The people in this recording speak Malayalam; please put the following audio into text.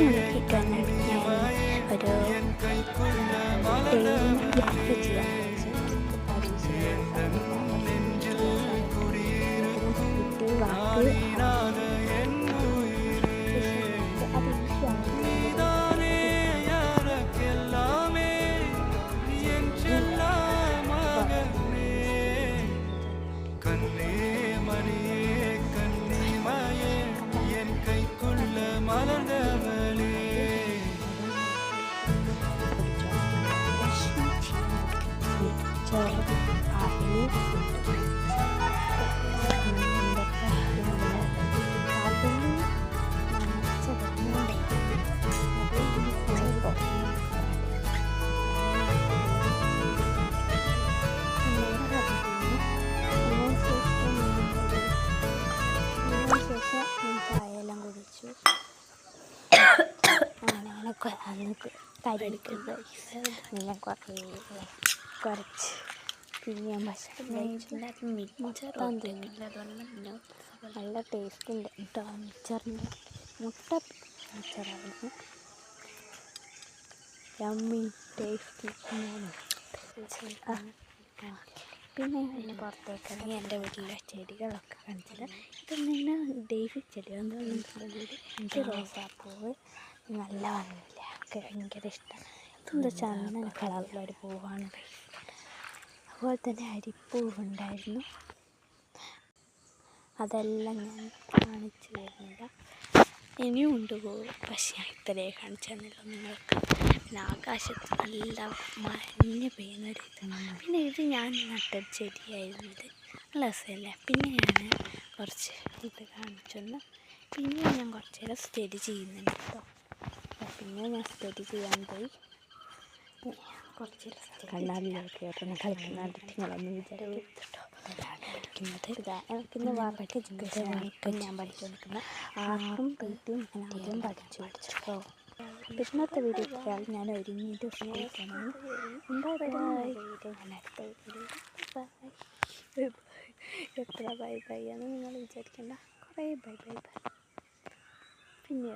നോക്കിയിട്ടാണ് ഞാൻ ഒരു യാത്ര ചെയ്യാൻ ഞാൻ കുറച്ച് പിന്നെ നല്ല ടേസ്റ്റ് ഉണ്ട് കേട്ടോ. മിച്ചറിൻ്റെ മുട്ട മിച്ചറായിരുന്നു, യമ്മി ടേസ്റ്റ്. പിന്നെ അതിന് പുറത്തേക്ക് ഇറങ്ങി എൻ്റെ വീട്ടിലെ ചെടികളൊക്കെ കാണിച്ചത്. ഇതൊന്നിങ്ങനെ ഡെയ്സി ചെടികൾ, എനിക്ക് റോസാപ്പൂവ് നല്ല ഭംഗിയില്ല, ഒക്കെ ഭയങ്കര ഇഷ്ടമാണ്. ഇതെന്താ ചന്ദന കളറിലൊരു പൂവാണ്. അതുപോലെ തന്നെ അരിപ്പൂവുണ്ടായിരുന്നു, അതെല്ലാം ഞാൻ കാണിച്ചു തരുന്നില്ല. ഇനിയും ഉണ്ട് പൂവ്, പക്ഷേ ഞാൻ ഇത്രയേ കാണിച്ചു തന്നില്ല നിങ്ങൾക്ക്. പിന്നെ ആകാശത്ത് നല്ല മഞ്ഞ് പെയ്യുന്നൊരു ഇത്. പിന്നെ ഇത് ഞാൻ നട്ടൊരു ചെടിയായിരുന്നു, ഇത് നല്ല രസമല്ലേ. പിന്നെ ഞാൻ കുറച്ച് ഇത് കാണിച്ചു തന്നു. പിന്നെ ഞാൻ കുറച്ച് നേരം സ്റ്റഡി ചെയ്യുന്നുണ്ട് കേട്ടോ. പിന്നെ ഞാൻ സ്റ്റഡി ചെയ്യാൻ പോയി. കുറച്ച് കണ്ണാടിയിലൊക്കെ കളിക്കുന്നുണ്ട്, നിങ്ങളൊന്നും വിചാരിച്ചിട്ടോ കളിക്കുന്നത്. എനിക്കിന്ന് വർക്ക് എഡ്യൂക്കേഷൻ ഞാൻ പഠിച്ചുകൊണ്ടിരിക്കുന്ന ആർട്ടും പെയിൻറ്റും ഞാൻ ആദ്യം പഠിച്ചിട്ടോ. ഇന്നത്തെ വീഡിയോ ഇത്രയാണ്. ഞാൻ ഒരുങ്ങിയിട്ട് സ്കൂളിൽ പോകണം. ഞാൻ അടുത്ത വീഡിയോ എത്ര ബൈ ബൈ എന്ന് നിങ്ങൾ വിചാരിക്കേണ്ട, കുറേ ബൈ ബൈ ബൈ. പിന്നെ